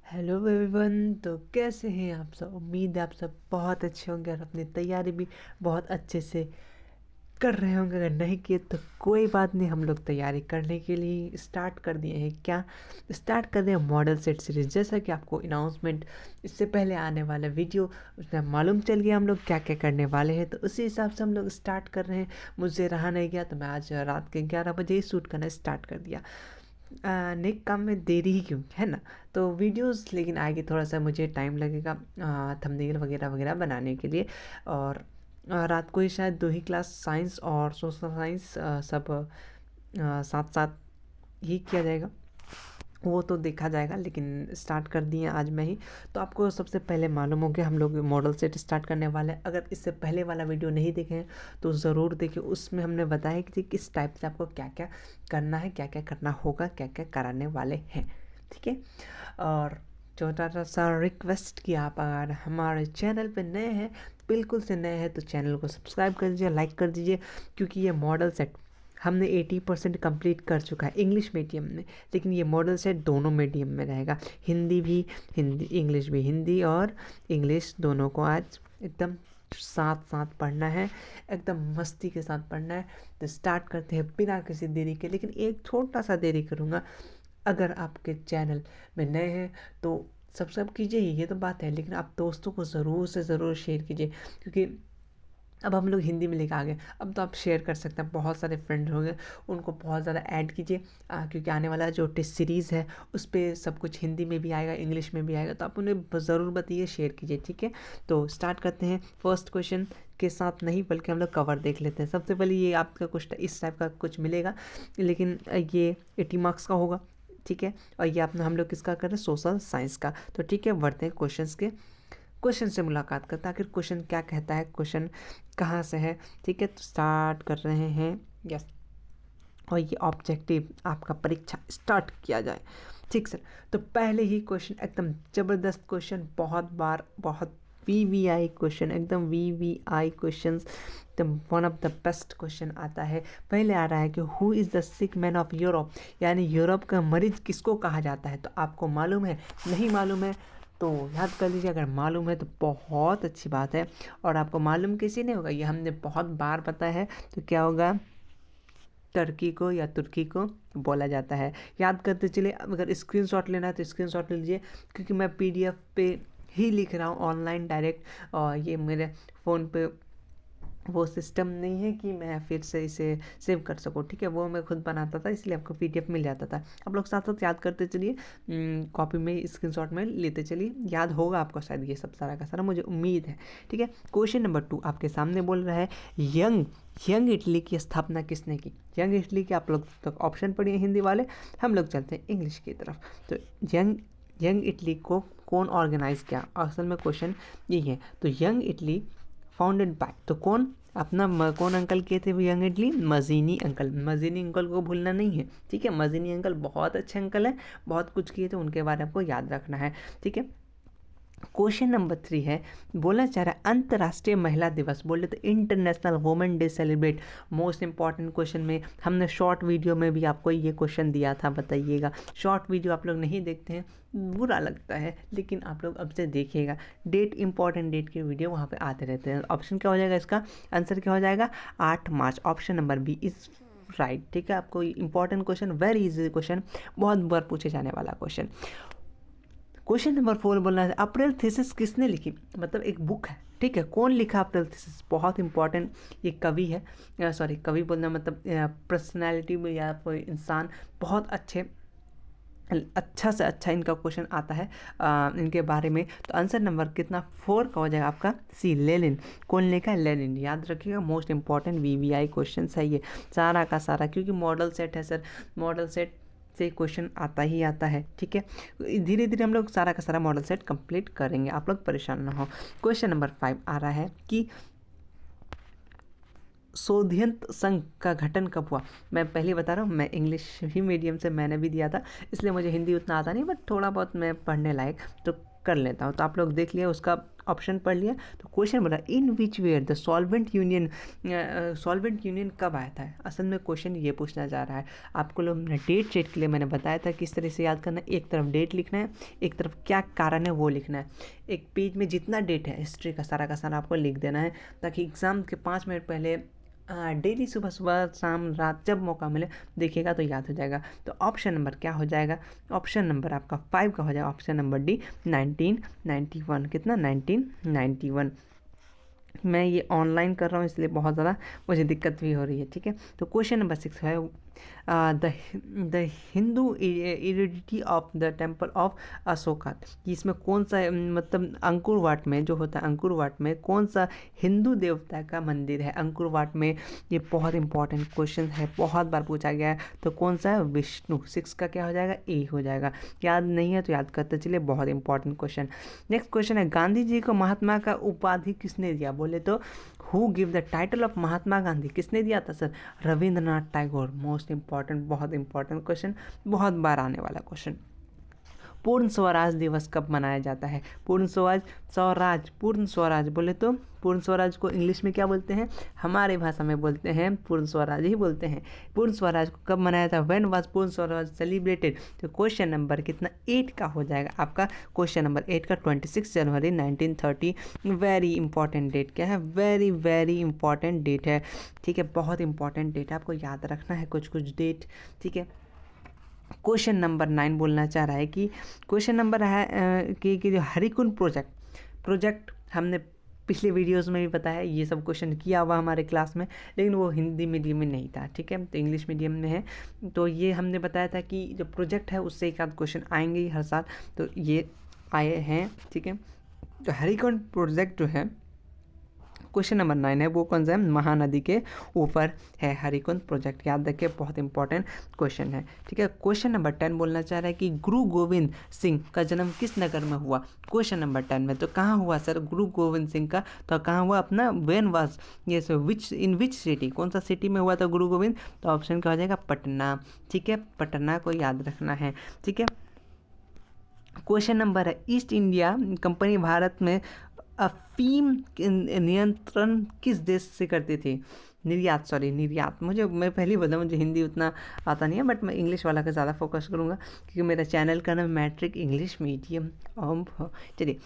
Hello everyone. तो कैसे हैं आप सब? उम्मीद है आप सब बहुत अच्छे होंगे और अपनी तैयारी भी बहुत अच्छे से कर रहे होंगे। अगर नहीं किए तो कोई बात नहीं, हम लोग तैयारी करने के लिए स्टार्ट कर दिए हैं। क्या स्टार्ट कर दिए? Model set series. जैसा कि आपको अनाउंसमेंट इससे पहले आने वाला वीडियो उसमें मालूम चल गया हम लोग क्या क्या करने वाले हैं, तो उसी हिसाब से हम लोग स्टार्ट कर रहे हैं। मुझसे रहा नहीं गया तो मैं आज रात के 11 बजे ही शूट करना स्टार्ट कर दिया। नेक काम में देरी ही क्यों, है ना? तो वीडियोस लेकिन आएगी, थोड़ा सा मुझे टाइम लगेगा थंबनेल वगैरह वगैरह बनाने के लिए। और रात को ही शायद 2 ही क्लास साइंस और सोशल साइंस सब साथ साथ ही किया जाएगा। वो तो देखा जाएगा, लेकिन स्टार्ट कर दिए आज मैं ही। तो आपको सबसे पहले मालूम हो कि हम लोग मॉडल सेट स्टार्ट करने वाले हैं। अगर इससे पहले वाला वीडियो नहीं देखे हैं तो ज़रूर देखिए, उसमें हमने बताया कि किस टाइप से आपको क्या क्या करना है, क्या क्या करना होगा, क्या क्या कराने वाले हैं। ठीक है। और छोटा सा रिक्वेस्ट कि आप अगर हमारे चैनल पे नए हैं, बिल्कुल से नए हैं, तो चैनल को सब्सक्राइब कर दीजिए, लाइक कर दीजिए। क्योंकि ये मॉडल सेट हमने 80% कंप्लीट कर चुका है इंग्लिश मीडियम में, लेकिन ये मॉडल सेट दोनों मीडियम में रहेगा। हिंदी भी, हिंदी इंग्लिश भी, हिंदी और इंग्लिश दोनों को आज एकदम साथ साथ पढ़ना है, एकदम मस्ती के साथ पढ़ना है। तो स्टार्ट करते हैं बिना किसी देरी के। लेकिन एक छोटा सा देरी करूँगा, अगर आपके चैनल में नए हैं तो सब्सक्राइब कीजिए, ये तो बात है, लेकिन आप दोस्तों को ज़रूर से ज़रूर शेयर कीजिए। क्योंकि अब हम लोग हिंदी में लेकर आ गए, अब तो आप शेयर कर सकते हैं। बहुत सारे फ्रेंड होंगे, उनको बहुत ज़्यादा ऐड कीजिए। क्योंकि आने वाला जो टेस्ट सीरीज़ है उस पर सब कुछ हिंदी में भी आएगा, इंग्लिश में भी आएगा, तो आप उन्हें ज़रूर बताइए, शेयर कीजिए। ठीक है, तो स्टार्ट करते हैं फर्स्ट क्वेश्चन के साथ। नहीं बल्कि हम लोग कवर देख लेते हैं। सबसे पहले ये आपका कुछ इस टाइप का कुछ मिलेगा, लेकिन ये 80 मार्क्स का होगा। ठीक है, और ये अपना हम लोग किसका कर रहे हैं? सोशल साइंस का। तो ठीक है, बढ़ते हैं क्वेश्चन से मुलाकात करते हैं। आखिर क्वेश्चन क्या कहता है, क्वेश्चन कहाँ से है। ठीक है, तो स्टार्ट कर रहे हैं। यस, और ये ऑब्जेक्टिव आपका परीक्षा स्टार्ट किया जाए। ठीक सर। तो पहले ही क्वेश्चन एकदम ज़बरदस्त क्वेश्चन, बहुत VVI क्वेश्चन, एकदम VVI question, the one of the best question आता है। पहले आ रहा है कि who is the sick man of Europe, यानी यूरोप का मरीज किसको कहा जाता है। तो आपको मालूम है? नहीं मालूम है तो याद कर लीजिए। अगर मालूम है तो बहुत अच्छी बात है, और आपको मालूम किसी नहीं होगा, ये हमने बहुत बार बताया है। तो क्या होगा? टर्की को या तुर्की को बोला जाता है। याद करते चलिए। अगर स्क्रीनशॉट लेना है तो स्क्रीनशॉट ले लीजिए, क्योंकि मैं PDF पे ही लिख रहा हूँ ऑनलाइन डायरेक्ट, और ये मेरे फ़ोन पे वो सिस्टम नहीं है कि मैं फिर से इसे सेव कर सकूँ। ठीक है, वो मैं खुद बनाता था, इसलिए आपको PDF मिल जाता था। आप लोग साथ साथ याद करते चलिए, कॉपी में स्क्रीनशॉट में लेते चलिए। याद होगा आपको शायद ये सब सारा का सारा, मुझे उम्मीद है। ठीक है, क्वेश्चन नंबर 2 आपके सामने बोल रहा है, यंग यंग इटली की स्थापना किसने की? यंग इटली के आप लोग तक ऑप्शन पढ़िए हिंदी वाले, हम लोग चलते हैं इंग्लिश की तरफ। तो यंग यंग इटली को कौन ऑर्गेनाइज किया? असल में क्वेश्चन यही है। तो यंग इटली फाउंडेड बाय, तो कौन कौन अंकल किए थे वो यंग इटली? मजीनी अंकल। मजीनी अंकल को भूलना नहीं है। ठीक है, मजीनी अंकल बहुत अच्छे अंकल हैं, बहुत कुछ किए थे, उनके बारे में आपको याद रखना है। ठीक है, क्वेश्चन नंबर 3 है, बोलना चाह रहा है अंतर्राष्ट्रीय महिला दिवस, बोले तो international women day celebrate. Most important question में हमने शॉर्ट वीडियो में भी आपको ये क्वेश्चन दिया था, बताइएगा। शॉर्ट वीडियो आप लोग नहीं देखते हैं, बुरा लगता है, लेकिन आप लोग अब से देखिएगा। डेट, इंपॉर्टेंट डेट के वीडियो वहाँ पे आते रहते हैं। ऑप्शन क्या हो जाएगा? इसका आंसर क्या हो जाएगा? 8 March. Option number B is right. ठीक है, आपको important question, very easy question, बहुत बार पूछे जाने वाला क्वेश्चन। क्वेश्चन नंबर 4 बोलना है, अप्रैल थीसिस किसने लिखी? मतलब एक बुक है। ठीक है, कौन लिखा अप्रैल थीसिस? बहुत इंपॉर्टेंट, ये कवि है, सॉरी कवि बोलना मतलब पर्सनैलिटी में या कोई इंसान, बहुत अच्छा से अच्छा इनका क्वेश्चन आता है इनके बारे में। तो आंसर नंबर कितना? 4 का हो जाएगा आपका सी, लेनिन। कौन लिखा है? लेनिन। याद रखिएगा, मोस्ट इंपॉर्टेंट VVI क्वेश्चन है ये सारा का सारा, क्योंकि मॉडल सेट है सर, मॉडल सेट से क्वेश्चन आता ही आता है। ठीक है, धीरे धीरे हम लोग सारा का सारा मॉडल सेट कंप्लीट करेंगे, आप लोग परेशान ना हो। क्वेश्चन नंबर 5 आ रहा है कि सोधियंत संघ का गठन कब हुआ? मैं पहले बता रहा हूँ, मैं इंग्लिश ही मीडियम से मैंने भी दिया था, इसलिए मुझे हिंदी उतना आता नहीं, बट थोड़ा बहुत मैं पढ़ने लायक। तो कर लेता हूँ। तो आप लोग देख लिया, उसका ऑप्शन पढ़ लिया। तो क्वेश्चन बोला इन which were the solvent union कब आया था। असल में क्वेश्चन ये पूछना चाह रहा है आपको लोग डेट शेट के लिए मैंने बताया था किस तरह से याद करना है। एक तरफ डेट लिखना है, एक तरफ क्या कारण है वो लिखना है। एक पेज में जितना डेट है हिस्ट्री का सारा आपको लिख देना है, ताकि एग्ज़ाम के 5 मिनट पहले डेली सुबह सुबह शाम रात जब मौका मिले देखिएगा तो याद हो जाएगा। तो ऑप्शन नंबर क्या हो जाएगा, ऑप्शन नंबर आपका 5 का हो जाएगा, ऑप्शन नंबर डी 1991। कितना 1991। मैं ये ऑनलाइन कर रहा हूँ इसलिए बहुत ज़्यादा मुझे दिक्कत भी हो रही है, ठीक है। तो क्वेश्चन नंबर 6 है the Hindu heredity of the temple of Ashoka. इसमें कौन सा मतलब अंकुरवाट में जो होता है, अंकुरवाट में कौन सा हिंदू देवता का मंदिर है अंकुरवाट में। ये बहुत इंपॉर्टेंट क्वेश्चन है, बहुत बार पूछा गया है। तो कौन सा है, विष्णु। 6 का क्या हो जाएगा, ए हो जाएगा। याद नहीं है तो याद करते चलिए, बहुत इंपॉर्टेंट क्वेश्चन। नेक्स्ट क्वेश्चन है गांधी जी को महात्मा का उपाधि किसने दिया। बोले तो who give the title of Mahatma Gandhi, किसने दिया था sir, Rabindranath Tagore. Most important, बहुत इंपॉर्टेंट क्वेश्चन, बहुत बार आने वाला क्वेश्चन। पूर्ण स्वराज दिवस कब मनाया जाता है। पूर्ण स्वराज बोले तो पूर्ण स्वराज को इंग्लिश में क्या बोलते हैं, हमारे भाषा में बोलते हैं पूर्ण स्वराज ही बोलते हैं। पूर्ण स्वराज को कब मनाया था, व्हेन वाज पूर्ण स्वराज सेलिब्रेटेड। तो क्वेश्चन नंबर कितना 8 का हो जाएगा आपका, क्वेश्चन नंबर 8 का 26 जनवरी 1930। वेरी इंपॉर्टेंट डेट क्या है, वेरी वेरी इंपॉर्टेंट डेट है, ठीक है। बहुत इंपॉर्टेंट डेट है, आपको याद रखना है कुछ डेट, ठीक है। क्वेश्चन नंबर 9 बोलना चाह रहा है कि क्वेश्चन नंबर है कि जो हरिकुंड प्रोजेक्ट हमने पिछले वीडियोस में भी बताया, ये सब क्वेश्चन किया हुआ हमारे क्लास में, लेकिन वो हिंदी मीडियम में नहीं था, ठीक है, तो इंग्लिश मीडियम में है। तो ये हमने बताया था कि जो प्रोजेक्ट है उससे एक आध क्वेश्चन आएंगे ही हर साल, तो ये आए हैं, ठीक है। तो हरिकुंड प्रोजेक्ट जो है क्वेश्चन नंबर 9 है, वो कौन सा है, महानदी के ऊपर है हरिकुंड प्रोजेक्ट। याद रखिए, बहुत इंपॉर्टेंट क्वेश्चन है, ठीक है। क्वेश्चन नंबर 10 बोलना चाह रहा है कि गुरु गोविंद सिंह का जन्म किस नगर में हुआ। क्वेश्चन नंबर 10 में तो कहाँ हुआ सर गुरु गोविंद सिंह का, तो कहाँ हुआ अपना वेन वाज, ये सो इन विच सिटी, कौन सा सिटी में हुआ था गुरु गोविंद। तो ऑप्शन क्या हो जाएगा, पटना, ठीक है, पटना को याद रखना है, ठीक है। क्वेश्चन नंबर है ईस्ट इंडिया कंपनी भारत में अफीम नियंत्रण किस देश से करती थी, निर्यात। मैं पहले बताऊँ, मुझे हिंदी उतना आता नहीं है, बट मैं इंग्लिश वाला का ज़्यादा फोकस करूँगा क्योंकि मेरा चैनल का नाम मैट्रिक इंग्लिश मीडियम। चलिए,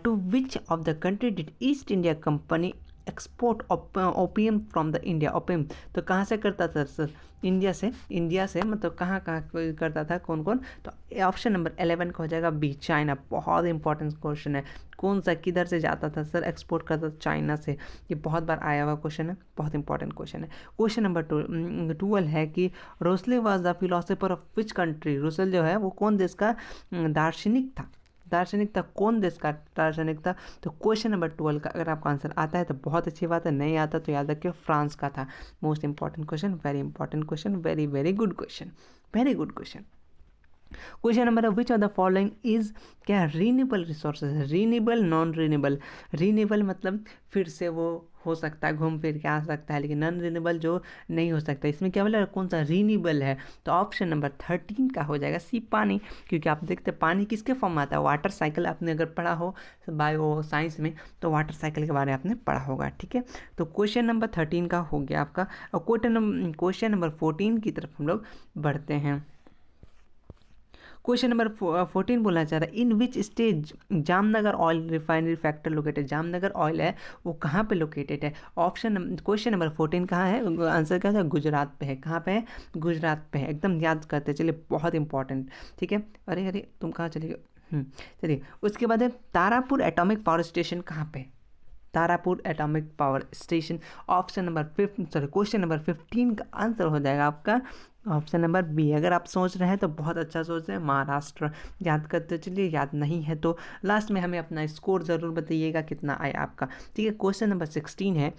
to which of the country did East India Company export opium from the India. Opium तो कहाँ से करता था सर, इंडिया से मतलब कहाँ करता था, कौन। तो ऑप्शन नंबर 11 का हो जाएगा बी, चाइना। बहुत इंपॉर्टेंट क्वेश्चन है, कौन सा किधर से जाता था सर, एक्सपोर्ट करता था चाइना से। ये बहुत बार आया हुआ क्वेश्चन है, बहुत इंपॉर्टेंट क्वेश्चन है। क्वेश्चन नंबर 12 है कि Rousseau was the philosopher of which country. Rousseau जो है वो कौन देश का दार्शनिक था, कौन देश का दार्शनिक था। तो क्वेश्चन नंबर 12 का अगर आपका आंसर आता है तो बहुत अच्छी बात है, नहीं आता तो याद रखिए फ्रांस का था। Most important question, very important question, very very good question, very good question. Question number which of the following is क्या है, renewable resources. Renewable, non renewable. Renewable मतलब फिर से वो हो सकता है, घूम फिर के आ सकता है, लेकिन नॉन रीनेबल जो नहीं हो सकता। इसमें क्या बोला, कौन सा रीनेबल है। तो ऑप्शन नंबर 13 का हो जाएगा सी, पानी। क्योंकि आप देखते हैं पानी किसके फॉर्म में आता है, वाटर साइकिल। आपने अगर पढ़ा हो बायो साइंस में तो वाटर साइकिल के बारे में आपने पढ़ा होगा, ठीक है। तो क्वेश्चन नंबर 13 का हो गया आपका। और क्वेश्चन नंबर 14 की तरफ हम लोग बढ़ते हैं। क्वेश्चन नंबर 14 बोलना चाह रहा है in which stage Jamnagar oil refinery factory located. Jamnagar oil है वो कहाँ पे लोकेटेड है। क्वेश्चन नंबर 14 कहाँ है, आंसर क्या है, गुजरात पे है। कहाँ पे है, गुजरात पे है, एकदम याद करते चलिए, बहुत इंपॉर्टेंट, ठीक है। अरे तुम कहाँ चले गए, चलिए। उसके बाद है तारापुर एटॉमिक पावर स्टेशन कहाँ पे, Tarapur atomic power station. Option number question number 15 का आंसर हो जाएगा आपका ऑप्शन नंबर बी। अगर आप सोच रहे हैं तो बहुत अच्छा सोच रहे हैं, महाराष्ट्र। याद करते चलिए, याद नहीं है तो लास्ट में हमें अपना स्कोर ज़रूर बताइएगा कितना आया आपका, ठीक है। क्वेश्चन नंबर 16 है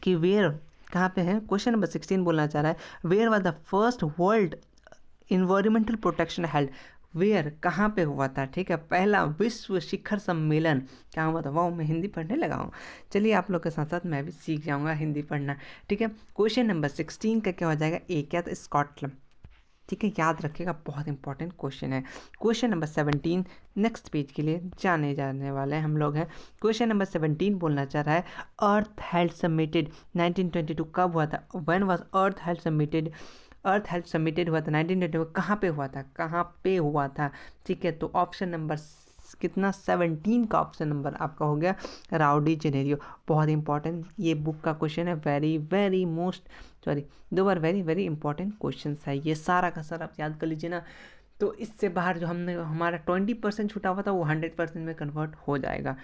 कि वेयर कहाँ पे है। क्वेश्चन नंबर 16 बोलना चाह रहा है where was the first world environmental protection held. Where कहाँ पे हुआ था, ठीक है, पहला विश्व शिखर सम्मेलन क्या हुआ था। वाह, मैं हिंदी पढ़ने लगा हूँ, चलिए आप लोग के साथ साथ मैं भी सीख जाऊँगा हिंदी पढ़ना, ठीक है। क्वेश्चन नंबर 16 का क्या हो जाएगा, ए क्या था, स्कॉटलैंड। ठीक है, याद रखिएगा, बहुत इंपॉर्टेंट क्वेश्चन है। क्वेश्चन नंबर 17 नेक्स्ट पेज के लिए जाने वाले हैं हम लोग हैं। क्वेश्चन नंबर 17 बोलना चाह रहा है अर्थ हेल्थ समिटेड 1922 कब हुआ था? When was earth health summited? Earth health summited हुआ था 1922 में, कहाँ पे हुआ था? कहाँ पे हुआ था? ठीक है, तो ऑप्शन नंबर कितना 17 का ऑप्शन नंबर आपका हो गया राउडी जेनेरियो। बहुत इंपॉर्टेंट ये बुक का क्वेश्चन है, वेरी वेरी मोस्ट सॉरी 2 बार वेरी वेरी इंपॉर्टेंट क्वेश्चन है ये, सारा का सारा आप याद कर लीजिए ना। तो इससे बाहर जो हमने हमारा 20% छूटा हुआ था वो 100% में कन्वर्ट हो जाएगा।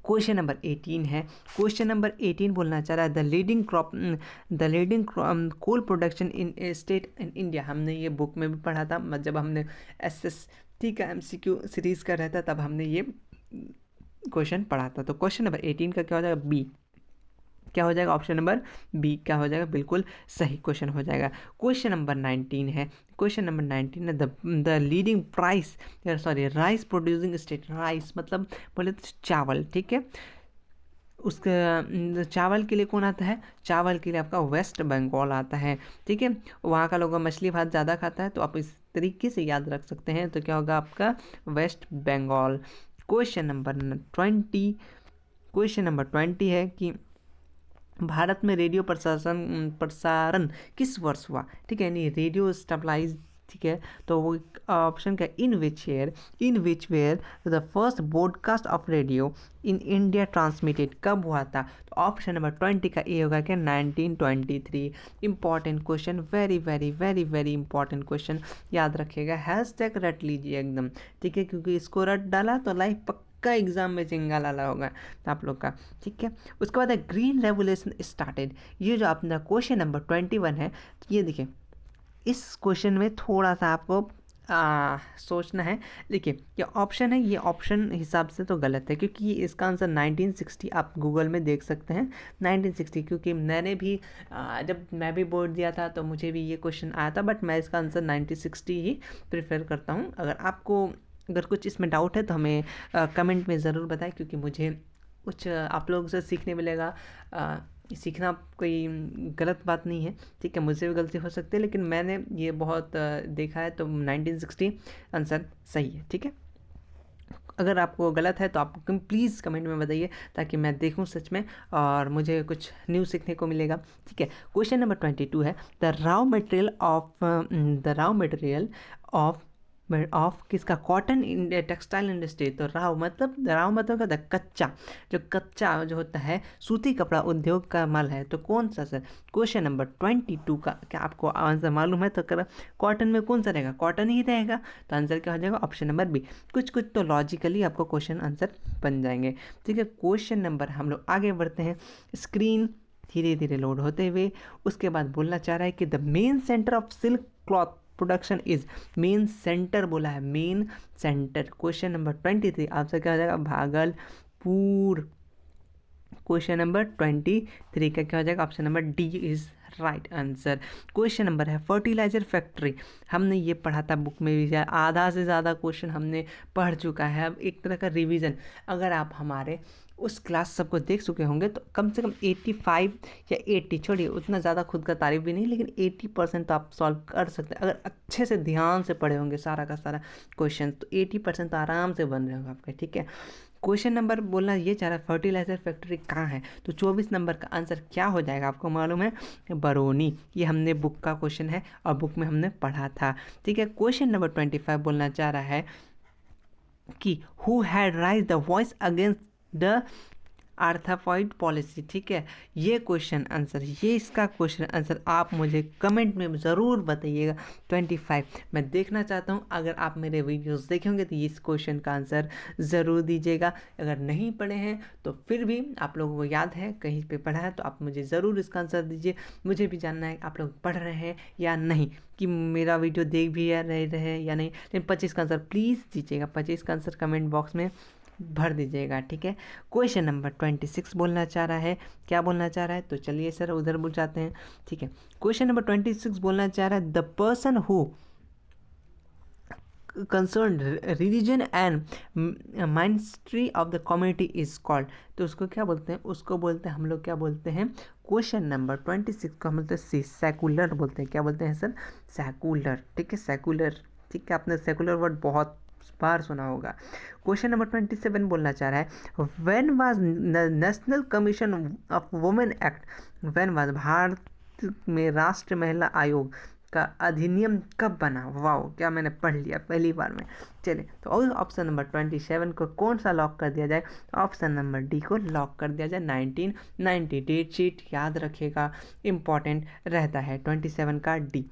क्वेश्चन नंबर 18 है। क्वेश्चन नंबर 18 बोलना चाह रहा है the leading coal production in state in India. हमने ये बुक में भी पढ़ा था, जब हमने SST का MCQ सीरीज का रहता तब हमने ये क्वेश्चन पढ़ा था। तो क्वेश्चन नंबर 18 का क्या हो जाएगा? बी। क्या हो जाएगा? ऑप्शन नंबर बी क्या हो जाएगा? बिल्कुल सही क्वेश्चन हो जाएगा। क्वेश्चन नंबर 19 है। क्वेश्चन नंबर 19 है the leading rice producing state. Rice मतलब बोले तो चावल, ठीक है। उसके चावल के लिए कौन आता है? चावल के लिए आपका वेस्ट बंगाल आता है, ठीक है। वहाँ का लोग मछली भात ज़्यादा खाता है, तो आप इस तरीके से याद रख सकते हैं। तो क्या होगा आपका? वेस्ट बंगाल। क्वेश्चन नंबर 20 है कि भारत में रेडियो प्रसारण किस वर्ष हुआ? ठीक है, यानी रेडियो स्टेबलाइज, ठीक है। तो वो ऑप्शन का in which were the first broadcast of radio in India transmitted कब हुआ था? तो ऑप्शन नंबर 20 का ए होगा क्या? 1923। Important question, very very very very important question, याद रखिएगा। हैशटैग रट लीजिए एकदम, ठीक है, क्योंकि इसको रट डाला तो लाइफ का एग्जाम में चिंगा लाला होगा आप लोग का, ठीक है। उसके बाद है ग्रीन रेवोल्यूशन स्टार्टेड। ये जो अपना क्वेश्चन नंबर 21 है, तो ये देखिए इस क्वेश्चन में थोड़ा सा आपको सोचना है। देखिए ये ऑप्शन है, ये ऑप्शन हिसाब से तो गलत है, क्योंकि इसका आंसर 1960 आप गूगल में देख सकते हैं 1960, क्योंकि मैंने भी जब मैं भी बोर्ड दिया था तो मुझे भी ये क्वेश्चन आया था, बट मैं इसका आंसर 1960 ही प्रेफर करता हूँ। अगर कुछ इसमें डाउट है तो हमें कमेंट में ज़रूर बताएं, क्योंकि मुझे कुछ आप लोगों से सीखने मिलेगा। सीखना कोई गलत बात नहीं है, ठीक है, मुझसे भी गलती हो सकती है, लेकिन मैंने ये बहुत देखा है, तो 1960 आंसर सही है, ठीक है। अगर आपको गलत है तो आप प्लीज़ कमेंट में बताइए, ताकि मैं देखूं सच में और मुझे कुछ न्यू सीखने को मिलेगा, ठीक है। क्वेश्चन नंबर 22 है द रॉ मटेरियल ऑफ किसका? Cotton textile industry. तो राव मतलब क्या होता है? कच्चा जो होता है सूती कपड़ा उद्योग का माल है। तो कौन सा सर? क्वेश्चन नंबर 22 का क्या आपको आंसर मालूम है? तो कॉटन में कौन सा रहेगा? कॉटन ही रहेगा। तो आंसर क्या हो जाएगा? Option number B. कुछ तो लॉजिकली आपको क्वेश्चन आंसर बन जाएंगे, ठीक है। क्वेश्चन नंबर हम लोग आगे बढ़ते हैं। स्क्रीन धीरे धीरे लोड होते हुए उसके बाद बोलना चाह रहा है कि the main centre of silk cloth production is. Main centre बोला है, मेन सेंटर। क्वेश्चन नंबर 23 आपसे क्या हो जाएगा? भागलपुर। क्वेश्चन नंबर 23 का क्या हो जाएगा? Option number D is right answer. Question number है फर्टिलाइजर फैक्ट्री। हमने ये पढ़ा था बुक में भी, आधा से ज़्यादा क्वेश्चन हमने पढ़ चुका है। अब एक तरह का रिवीजन, अगर आप हमारे उस क्लास सबको देख चुके होंगे तो कम से कम 85 या 80, छोड़िए उतना ज़्यादा खुद का तारीफ भी नहीं, लेकिन 80% तो आप सॉल्व कर सकते हैं अगर अच्छे से ध्यान से पढ़े होंगे सारा का सारा क्वेश्चन। तो 80% तो आराम से बन रहे होंगे आपके, ठीक है। क्वेश्चन नंबर बोलना ये चाह रहा है फर्टिलाइजर फैक्ट्री कहाँ है? तो 24 नंबर का आंसर क्या हो जाएगा? आपको मालूम है? बरौनी। ये हमने बुक का क्वेश्चन है और बुक में हमने पढ़ा था, ठीक है। क्वेश्चन नंबर 25 बोलना चाह रहा है कि who had raise the voice against the आर्थापॉइड पॉलिसी, ठीक है। ये क्वेश्चन आंसर, ये इसका क्वेश्चन आंसर आप मुझे कमेंट में ज़रूर बताइएगा। 25 मैं देखना चाहता हूँ। अगर आप मेरे वीडियोस देखे होंगे तो इस क्वेश्चन का आंसर ज़रूर दीजिएगा। अगर नहीं पढ़े हैं तो फिर भी आप लोगों को याद है, कहीं पे पढ़ा है, तो आप मुझे ज़रूर इसका आंसर दीजिए। मुझे भी जानना है आप लोग पढ़ रहे हैं या नहीं, कि मेरा वीडियो देख भी रहे हैं या नहीं। लेकिन 25 का आंसर प्लीज़ दीजिएगा, 25 का आंसर कमेंट बॉक्स में भर दीजिएगा, ठीक है। क्वेश्चन नंबर 26 बोलना चाह रहा है, क्या बोलना चाह रहा है? तो चलिए सर उधर बोल जाते हैं, ठीक है। क्वेश्चन नंबर 26 बोलना चाह रहा है the person who concern religion and ministry of the community is called. तो उसको क्या बोलते हैं? उसको बोलते हैं हम लोग क्या बोलते हैं? क्वेश्चन नंबर 26 को हम बोलते हैं सेकुलर बोलते हैं। क्या बोलते हैं सर? सेकुलर। ठीक है, सेकुलर। ठीक है, आपने सेकुलर वर्ड बहुत बार सुना होगा। क्वेश्चन नंबर 27 बोलना चाह रहा है, when was national commission of women act, when was Bharat में राष्ट्रीय महिला आयोग का अधिनियम कब बना? वाओ, क्या मैंने पढ़ लिया पहली बार में। चलिए, तो और ऑप्शन नंबर 27 को कौन सा लॉक कर दिया जाए? ऑप्शन नंबर डी को लॉक कर दिया जाए, 1990। डेट शीट याद रखिएगा, इंपॉर्टेंट रहता है 27 का डी।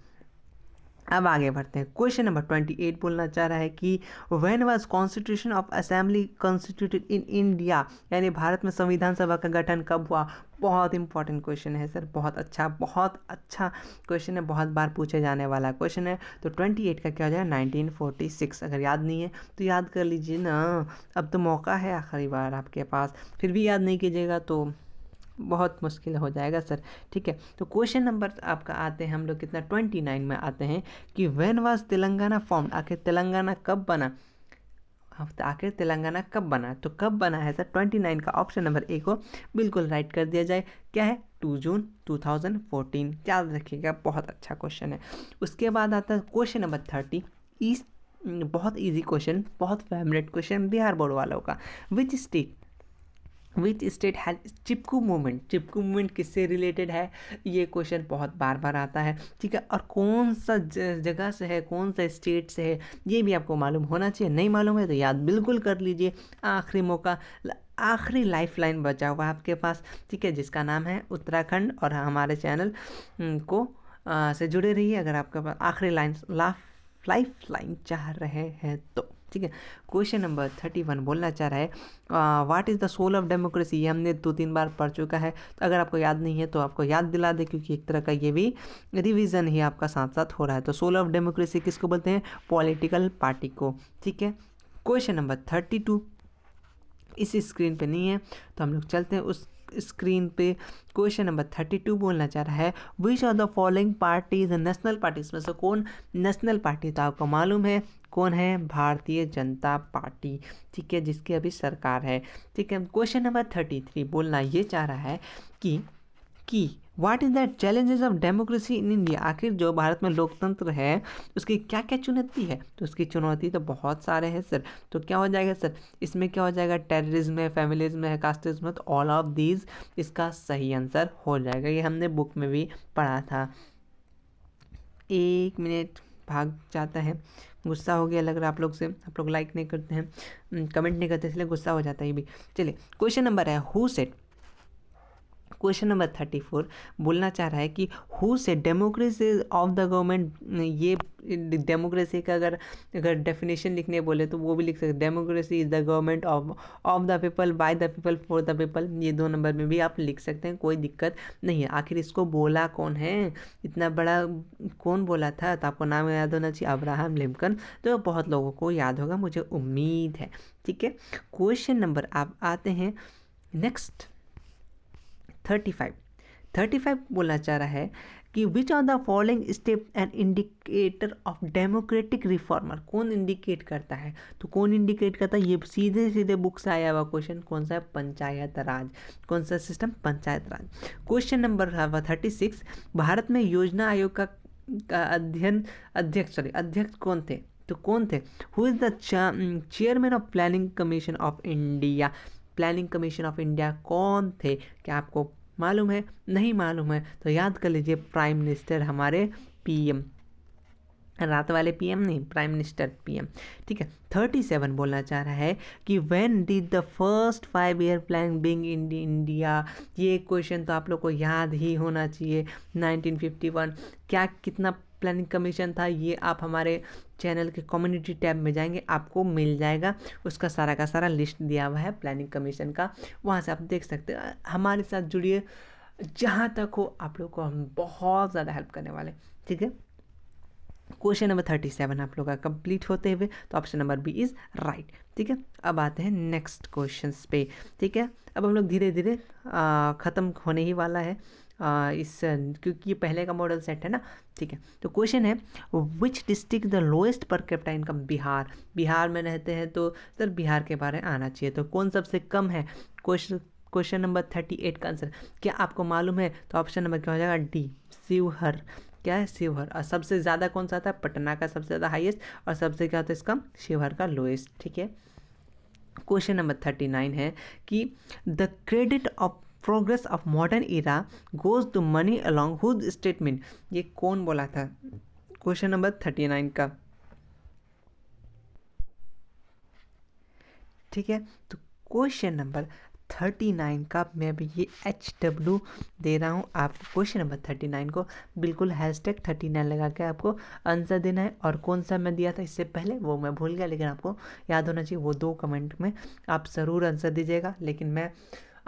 अब आगे बढ़ते हैं। क्वेश्चन नंबर 28 बोलना चाह रहा है कि when was constitution of assembly constituted in India, यानी भारत में संविधान सभा का गठन कब हुआ? बहुत इंपॉर्टेंट क्वेश्चन है सर, बहुत अच्छा क्वेश्चन है, बहुत बार पूछे जाने वाला क्वेश्चन है। तो 28 का क्या हो जाएगा? 1946। अगर याद नहीं है तो याद कर लीजिए ना, अब तो मौका है आखिरी बार आपके पास। फिर भी याद नहीं कीजिएगा तो बहुत मुश्किल हो जाएगा सर। ठीक है, तो क्वेश्चन नंबर आपका आते हैं हम लोग कितना 29 में आते हैं कि व्हेन वाज तेलंगाना फॉर्म्ड, आखिर तेलंगाना कब बना? आखिर तेलंगाना कब बना? तो कब बना है सर? 29 का ऑप्शन नंबर ए को बिल्कुल राइट कर दिया जाए। क्या है? 2 जून 2014। याद रखिएगा, बहुत अच्छा क्वेश्चन है। उसके बाद आता है क्वेश्चन नंबर 30। इस बहुत ईजी क्वेश्चन, बहुत फेवरेट क्वेश्चन बिहार बोर्ड वालों का। Which state has Chipko movement? Chipko movement किससे रिलेटेड है? ये क्वेश्चन बहुत बार बार आता है। ठीक है, और कौन सा जगह से है, कौन सा स्टेट से है, ये भी आपको मालूम होना चाहिए। नहीं मालूम है तो याद बिल्कुल कर लीजिए, आखिरी मौका, आखिरी लाइफ लाइन बचा हुआ है आपके पास। ठीक है, जिसका नाम है उत्तराखंड। और हमारे चैनल को से जुड़े रहिए अगर आपके पास आखिरी लाइफ लाइन चाह रहे हैं तो। ठीक है, क्वेश्चन नंबर 31 बोलना चाह रहा है, what is the soul of democracy? ये हमने 2-3 बार पढ़ चुका है, तो अगर आपको याद नहीं है तो आपको याद दिला दे, क्योंकि एक तरह का ये भी रिवीजन ही आपका साथ साथ हो रहा है। तो सोल ऑफ डेमोक्रेसी किसको बोलते हैं? पॉलिटिकल पार्टी को। ठीक है, क्वेश्चन नंबर 32 इस स्क्रीन पे नहीं है, तो हम लोग चलते हैं उस स्क्रीन पे। क्वेश्चन नंबर 32 बोलना चाह रहा है, विच of the following parties national parties में से कौन नेशनल पार्टी? तो आपको मालूम है कौन है? भारतीय जनता पार्टी। ठीक है, जिसकी अभी सरकार है। ठीक है, क्वेश्चन नंबर 33 बोलना ये चाह रहा है कि what is the challenges of democracy in India? आखिर जो भारत में लोकतंत्र है उसकी क्या क्या चुनौती है? तो उसकी चुनौती तो बहुत सारे हैं सर। तो क्या हो जाएगा सर? इसमें क्या हो जाएगा? टेररिज्म है, फेमिनिज्म है, कास्टिज्म है, तो ऑल ऑफ दीज इसका सही आंसर हो जाएगा। ये हमने बुक में भी पढ़ा था। 1 मिनट भाग जाता है, गुस्सा हो गया लग रहा है आप लोग से। आप लोग लाइक नहीं करते हैं, कमेंट नहीं करते, इसलिए गुस्सा हो जाता है ये भी। चलिए, क्वेश्चन नंबर है हु सेड। क्वेश्चन नंबर 34 बोलना चाह रहा है कि हु से डेमोक्रेसी ऑफ द गवर्नमेंट। ये डेमोक्रेसी का अगर डेफिनेशन लिखने बोले तो वो भी लिख सकते, democracy is the government of the people, by the people, for the people. ये 2 नंबर में भी आप लिख सकते हैं, कोई दिक्कत नहीं है। आखिर इसको बोला कौन है? इतना बड़ा कौन बोला था? तो आपको नाम याद होना चाहिए, अब्राहम लिंकन। तो बहुत लोगों को याद होगा, मुझे उम्मीद है। ठीक है, क्वेश्चन नंबर आप आते हैं नेक्स्ट 35 बोलना चाह रहा है कि विच of the following step and indicator of democratic reformer? कौन इंडिकेट करता है? तो कौन इंडिकेट करता है? ये सीधे सीधे बुक से आया हुआ क्वेश्चन। कौन सा है? पंचायत राज। कौन सा सिस्टम? पंचायत राज। क्वेश्चन नंबर 36, भारत में योजना आयोग का अध्यक्ष कौन थे? तो कौन थे? Who is the chairman of planning commission of India? Planning commission of India कौन थे? क्या आपको मालूम है? नहीं मालूम है तो याद कर लीजिए, प्राइम मिनिस्टर, हमारे पीएम। रात वाले पीएम नहीं, प्राइम मिनिस्टर पीएम। ठीक है, 37 बोलना चाह रहा है कि when did the first 5-year plan बिंग इन इंडिया? ये क्वेश्चन तो आप लोग को याद ही होना चाहिए। 1951। क्या कितना प्लानिंग कमीशन था? ये आप हमारे चैनल के कम्युनिटी टैब में जाएंगे, आपको मिल जाएगा। उसका सारा का सारा लिस्ट दिया हुआ है प्लानिंग कमीशन का, वहाँ से आप देख सकते हैं। हमारे साथ जुड़िए, जहाँ तक हो आप लोग को हम बहुत ज़्यादा हेल्प करने वाले। ठीक है, क्वेश्चन नंबर 37 आप लोग का कंप्लीट होते हुए, तो option number B is right. ठीक है, अब आते हैं नेक्स्ट क्वेश्चंस पे। ठीक है, अब हम लोग धीरे धीरे ख़त्म होने ही वाला है क्योंकि ये पहले का मॉडल सेट है ना। ठीक है, तो क्वेश्चन है which district the lowest per capita income? Bihar में रहते हैं तो सर बिहार के बारे में आना चाहिए। तो कौन सबसे कम है? क्वेश्चन क्वेश्चन नंबर 38 का आंसर क्या आपको मालूम है? तो ऑप्शन नंबर क्या हो जाएगा? डी, शिवहर। क्या है? शिवहर। और सबसे ज़्यादा कौन सा आता है? पटना का सबसे ज़्यादा हाईएस्ट, और सबसे क्या होता है इसका? शिवहर का लोएस्ट। ठीक है। क्वेश्चन नंबर 39 है कि the credit of progress of modern era goes to money along whose statement, ये कौन बोला था? क्वेश्चन नंबर 39 का। ठीक है, तो क्वेश्चन नंबर 39 का मैं भी ये HW दे रहा हूँ आपको। क्वेश्चन नंबर 39 को बिल्कुल #39 लगा के आपको आंसर देना है। और कौन सा मैं दिया था इससे पहले वो मैं भूल गया, लेकिन आपको याद होना चाहिए, वो 2 कमेंट में आप ज़रूर आंसर दीजिएगा। लेकिन मैं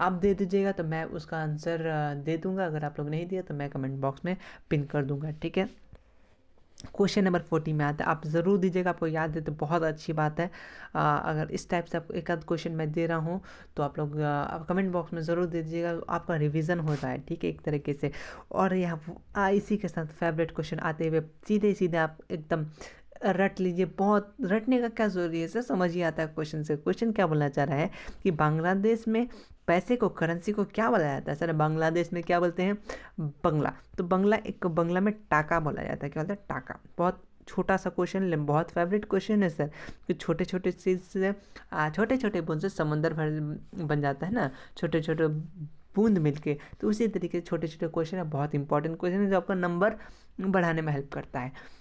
आप दे दीजिएगा तो मैं उसका आंसर दे दूंगा, अगर आप लोग नहीं दिया तो मैं कमेंट बॉक्स में पिन कर दूंगा। ठीक है। क्वेश्चन नंबर 40 में आता है, आप ज़रूर दीजिएगा, आपको याद है तो बहुत अच्छी बात है। अगर इस टाइप से आपको एक आध क्वेश्चन मैं दे रहा हूँ तो आप लोग आप कमेंट बॉक्स में ज़रूर दे दीजिएगा, आपका रिवीजन हो रहा है। ठीक है, एक तरीके से। और यहाँ इसी के साथ फेवरेट क्वेश्चन आते हुए सीधे सीधे आप एकदम रट लीजिए। बहुत रटने का क्या ज़रूरी है सर, समझ ही आता है क्वेश्चन से। क्वेश्चन क्या बोलना चाह रहा है कि बांग्लादेश में पैसे को, करेंसी को क्या बोला जाता है? सर बांग्लादेश में क्या बोलते हैं? बंगला। तो बंगला में टाका बोला जाता है। क्या बोलता है? टाका। बहुत छोटा सा क्वेश्चन, लेकिन बहुत फेवरेट क्वेश्चन है सर, कि छोटे छोटे चीज़ से छोटे छोटे बूंद से समंदर भर बन जाता है ना, छोटे छोटे बूंद मिलके। तो उसी तरीके से छोटे छोटे क्वेश्चन है, बहुत इंपॉर्टेंट क्वेश्चन है जो आपका नंबर बढ़ाने में हेल्प करता है।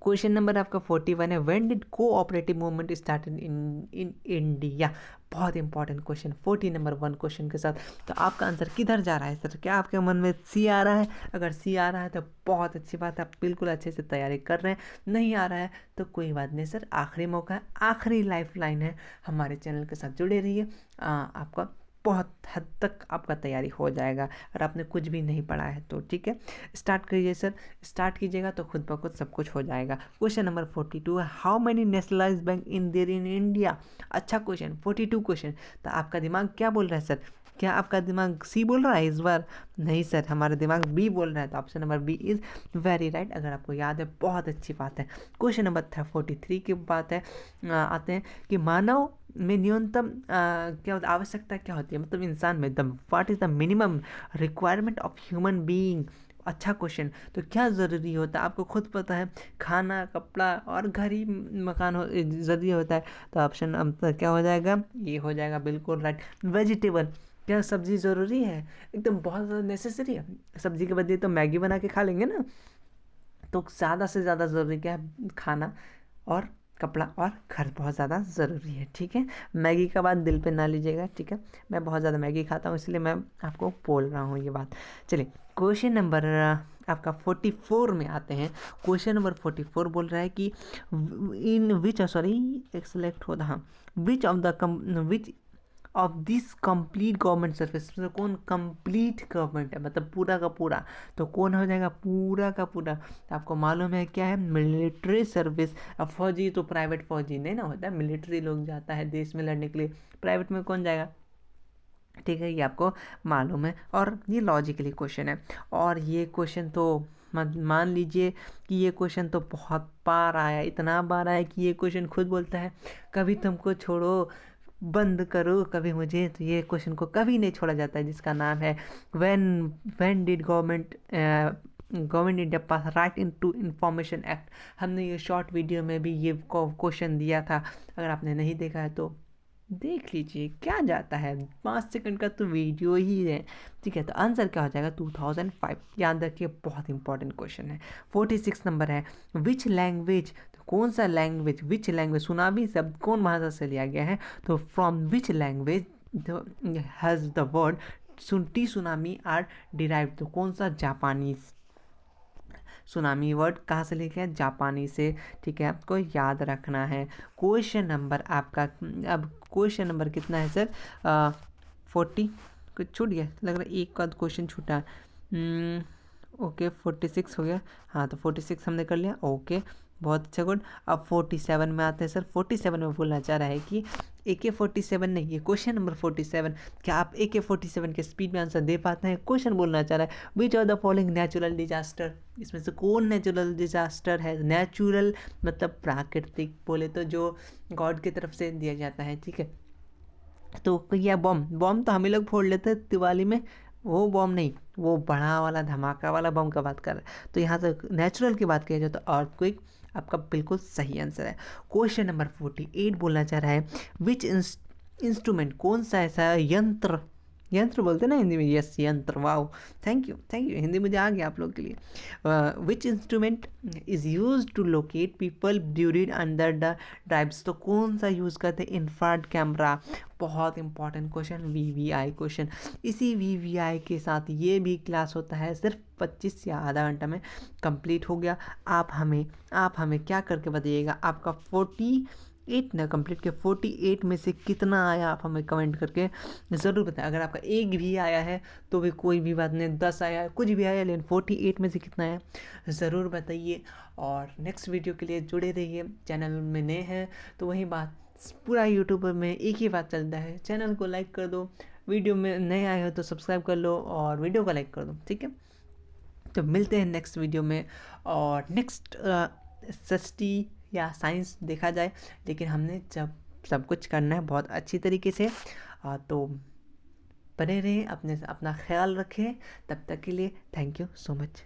क्वेश्चन नंबर आपका 41 है, when did cooperative movement started in India? बहुत इंपॉर्टेंट क्वेश्चन 40 नंबर 1 क्वेश्चन के साथ। तो आपका आंसर किधर जा रहा है सर? क्या आपके मन में सी आ रहा है? अगर सी आ रहा है तो बहुत अच्छी बात है, आप बिल्कुल अच्छे से तैयारी कर रहे हैं। नहीं आ रहा है तो कोई बात नहीं सर, आखिरी मौका है, आखिरी लाइफ लाइन है, हमारे चैनल के साथ जुड़े रहिए। आपका बहुत हद तक आपका तैयारी हो जाएगा, अगर आपने कुछ भी नहीं पढ़ा है तो। ठीक है, स्टार्ट करिए सर, स्टार्ट कीजिएगा तो खुद ब खुद सब कुछ हो जाएगा। क्वेश्चन नंबर 42 है, how many nationalise bank in there in India? अच्छा क्वेश्चन, 42 क्वेश्चन। तो आपका दिमाग क्या बोल रहा है सर? क्या आपका दिमाग सी बोल रहा है इस बार? नहीं सर, हमारा दिमाग बी बोल रहा है। तो option number B is very right. अगर आपको याद है बहुत अच्छी बात है। क्वेश्चन नंबर 43 की बात है, आते हैं कि मानव में न्यूनतम क्या होता, आवश्यकता क्या होती है? मतलब इंसान में the what is the minimum requirement of human being? अच्छा क्वेश्चन। तो क्या ज़रूरी होता है आपको खुद पता है? खाना, कपड़ा और घर ही मकान ज़रूरी होता है। तो ऑप्शन अब तो क्या हो जाएगा? ये हो जाएगा बिल्कुल राइट, वेजिटेबल। क्या सब्ज़ी ज़रूरी है? एकदम बहुत ज़्यादा नेसेसरी है। सब्ज़ी के बदले तो मैगी बना के खा लेंगे ना। तो ज़्यादा से ज़्यादा ज़रूरी क्या है? खाना और कपड़ा और घर बहुत ज़्यादा ज़रूरी है। ठीक है, मैगी का बात दिल पे ना लीजिएगा। ठीक है, मैं बहुत ज़्यादा मैगी खाता हूँ, इसलिए मैं आपको बोल रहा हूँ ये बात। चलिए क्वेश्चन नंबर आपका 44 में आते हैं। क्वेश्चन नंबर 44 बोल रहा है कि इन विच सॉरी एक सेलेक्ट होता, हाँ, which of this complete government service, मतलब कौन कंप्लीट गवर्नमेंट है, मतलब पूरा का पूरा। तो कौन हो जाएगा? पूरा का पूरा। तो आपको मालूम है क्या है? Military service. अब फौजी तो प्राइवेट फौजी नहीं ना होता है, मिलिट्री लोग जाता है देश में लड़ने के लिए, प्राइवेट में कौन जाएगा? ठीक है, ये आपको मालूम है और ये लॉजिकली क्वेश्चन है। और ये क्वेश्चन तो मान लीजिए कि ये क्वेश्चन तो बहुत बार आया, इतना बार आया कि ये क्वेश्चन खुद बोलता है कभी तुमको छोड़ो बंद करो कभी मुझे। तो ये क्वेश्चन को कभी नहीं छोड़ा जाता है, जिसका नाम है when did government India pass right in to information act. हमने ये शॉर्ट वीडियो में भी ये क्वेश्चन दिया था, अगर आपने नहीं देखा है तो देख लीजिए, क्या जाता है, 5 सेकंड का तो वीडियो ही है। ठीक है, तो आंसर क्या हो जाएगा? 2005। याद रखिए, बहुत इंपॉर्टेंट क्वेश्चन है। 46 नंबर है, विच लैंग्वेज, तो कौन सा लैंग्वेज, विच लैंग्वेज, सुनामी शब्द कौन भाषा से लिया गया है? तो from which language has the word tsunami are derived? तो कौन सा? जापानीज। सुनामी वर्ड कहाँ से लिखे हैं? जापानी से। ठीक है, आपको याद रखना है। क्वेश्चन नंबर आपका, अब क्वेश्चन नंबर कितना है सर? 40 कुछ छूट गया लग रहा है, एक का क्वेश्चन छूटा। ओके 46 हो गया। हाँ, तो 46 हमने कर लिया। ओके, बहुत अच्छा, गुड। अब 47 में आते हैं सर। 47 में बोलना चाह रहा है कि AK-47 नहीं, ये क्वेश्चन नंबर 47। क्या आप AK-47 के स्पीड में आंसर दे पाते हैं? क्वेश्चन बोलना चाह रहा है, which are the following natural disaster, इसमें से कौन नेचुरल डिजास्टर है? नेचुरल मतलब प्राकृतिक, बोले तो जो गॉड की तरफ से दिया जाता है। ठीक है, तो क्या बम बम तो हम ही लोग फोड़ लेते हैं दिवाली में, वो बम नहीं, वो बड़ा वाला धमाका वाला बम का बात कर रहे हैं। तो यहाँ तक नेचुरल की बात किया जाए तो अर्थक्वेक आपका बिल्कुल सही आंसर है। क्वेश्चन नंबर 48 बोलना चाह रहा है, विच इंस्ट्रूमेंट, कौन सा ऐसा यंत्र, यंत्र बोलते हैं ना हिंदी में, यस यंत्र, wow, thank you thank you, Hindi मुझे आ गया आप लोग के लिए। Which instrument is use to locate people during under the drives, तो कौन सा यूज़ करते हैं, इंफ्रारेड कैमरा। बहुत इंपॉर्टेंट क्वेश्चन, वीवीआई क्वेश्चन। इसी वीवीआई के साथ ये भी क्लास होता है, सिर्फ 25 या आधा घंटा में कंप्लीट हो गया। आप हमें क्या करके बताइएगा, आपका 48 ना कंप्लीट के 48 में से कितना आया, आप हमें कमेंट करके ज़रूर बताएं। अगर आपका एक भी आया है तो भी कोई भी बात नहीं, 10 आया है, कुछ भी आया, लेकिन 48 में से कितना है ज़रूर बताइए। और नेक्स्ट वीडियो के लिए जुड़े रहिए। चैनल में नए हैं तो वही बात, पूरा यूट्यूब में एक ही बात चलता है, चैनल को लाइक कर दो, वीडियो में नए आए हो तो सब्सक्राइब कर लो और वीडियो को लाइक कर दो, ठीक है। तो मिलते हैं नेक्स्ट वीडियो में। और नेक्स्ट सस्ती या साइंस देखा जाए, लेकिन हमने जब सब कुछ करना है बहुत अच्छी तरीके से, तो बने रहें, अपना ख्याल रखें। तब तक के लिए थैंक यू सो मच।